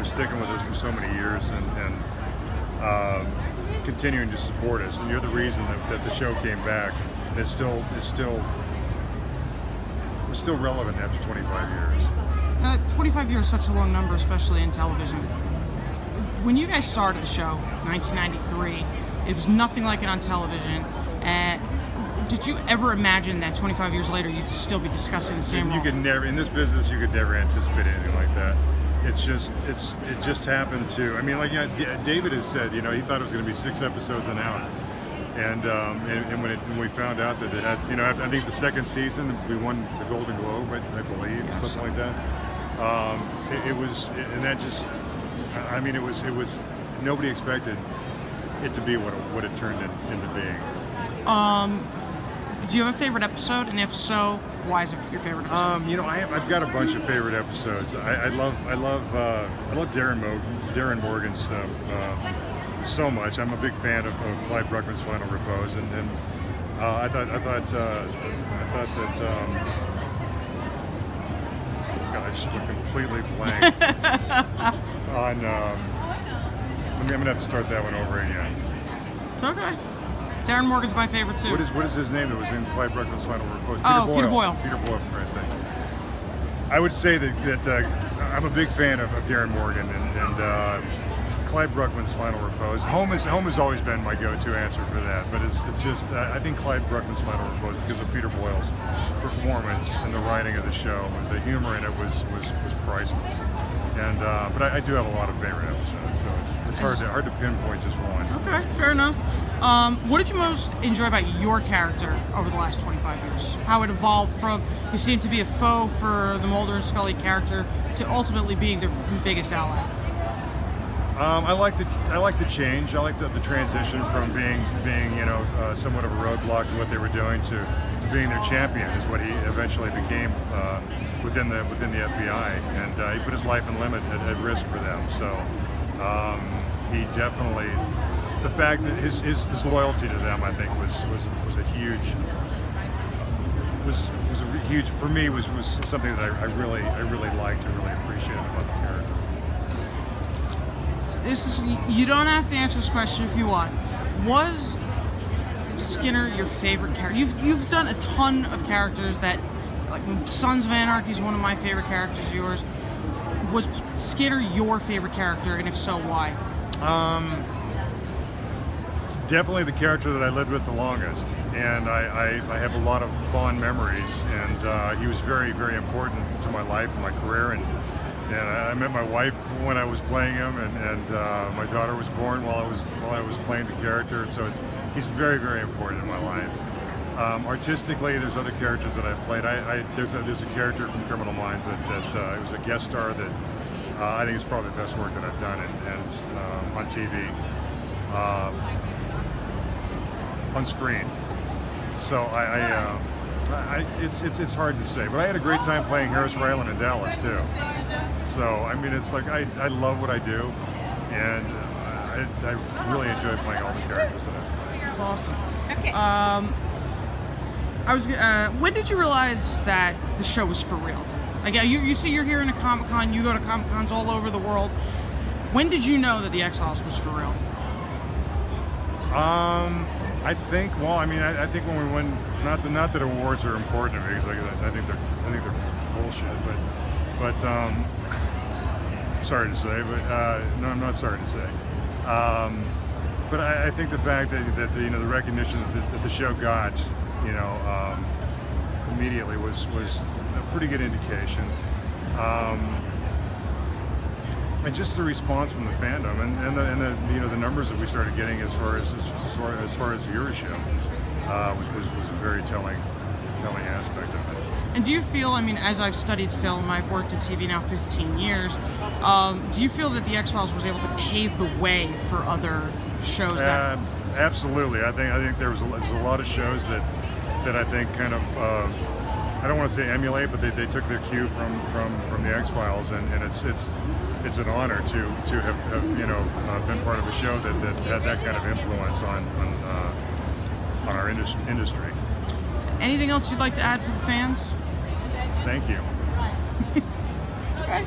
for sticking with us for so many years and continuing to support us. And you're the reason that the show came back. And it's still relevant after 25 years. 25 years is such a long number, especially in television. When you guys started the show, 1993, it was nothing like it on television. Did you ever imagine that 25 years later you'd still be discussing the same role? You could never, in this business, you could never anticipate anything like that. It just happened to. I mean, like David has said, he thought it was going to be 6 episodes and out. And when we found out that it had, I think the second season we won the Golden Globe, I believe, yes. Something like that. It was, and that just, I mean, it was nobody expected it to be what it turned into being. Do you have a favorite episode, and if so, why is it your favorite episode? I've got a bunch of favorite episodes. I love Darren Morgan's stuff so much. I'm a big fan of Clyde Bruckman's Final Repose, and I thought that God, I just went completely blank on. I'm gonna have to start that one over again. It's okay. Darren Morgan's my favorite too. What is his name that was in Clyde Bruckman's Final Repose? Peter Boyle. Peter Boyle, for Christ's sake. I would say that I'm a big fan of Darren Morgan and Clyde Bruckman's Final Repose. Home has always been my go-to answer for that, but it's just I think Clyde Bruckman's Final Repose, because of Peter Boyle's performance and the writing of the show, and the humor in it was priceless. And but I do have a lot of favorite episodes, so it's hard to pinpoint just one. Okay, fair enough. What did you most enjoy about your character over the last 25 years? How it evolved from you seemed to be a foe for the Mulder and Scully character to ultimately being their biggest ally. I like the change. I like the transition from being somewhat of a roadblock to what they were doing to being their champion is what he eventually became within the FBI, and he put his life and limit at risk for them. So he definitely, the fact that his loyalty to them, I think, was a huge for me was something that I really liked and really appreciated about the character. You don't have to answer this question if you want. Was Skinner your favorite character? You've done a ton of characters that, like Sons of Anarchy is one of my favorite characters of yours. Was Skinner your favorite character, and if so, why? It's definitely the character that I lived with the longest, and I have a lot of fond memories, and he was very, very important to my life and my career, and I met my wife when I was playing him, and my daughter was born while I was playing the character. So he's very, very important in my life. Artistically, there's other characters that I've played. There's a character from Criminal Minds that it was a guest star that I think is probably the best work that I've done, and on TV, on screen. So it's hard to say, but I had a great time playing Harris Ryland in Dallas too. So I mean, it's like I love what I do, and I really enjoy playing all the characters that I play. That's awesome. Okay. When did you realize that the show was for real? Like, you see, you're here in a Comic-Con. You go to Comic-Cons all over the world. When did you know that the X-Files was for real? I think. Well, I mean, I think when we win. Not that awards are important to me, because I think they're bullshit. But sorry to say, but no, I'm not sorry to say. But I think the fact that the recognition that the show got, immediately was a pretty good indication. And just the response from the fandom and the numbers that we started getting as far as viewership was a very telling aspect of it. And do you feel, I mean, as I've studied film, I've worked in TV now 15 years, do you feel that the X-Files was able to pave the way for other shows? Absolutely. I think there's a lot of shows that I think kind of I don't want to say emulate, but they took their cue from the X-Files, and it's an honor to have been part of a show that had that kind of influence on our industry. Anything else you'd like to add for the fans? Thank you. Okay.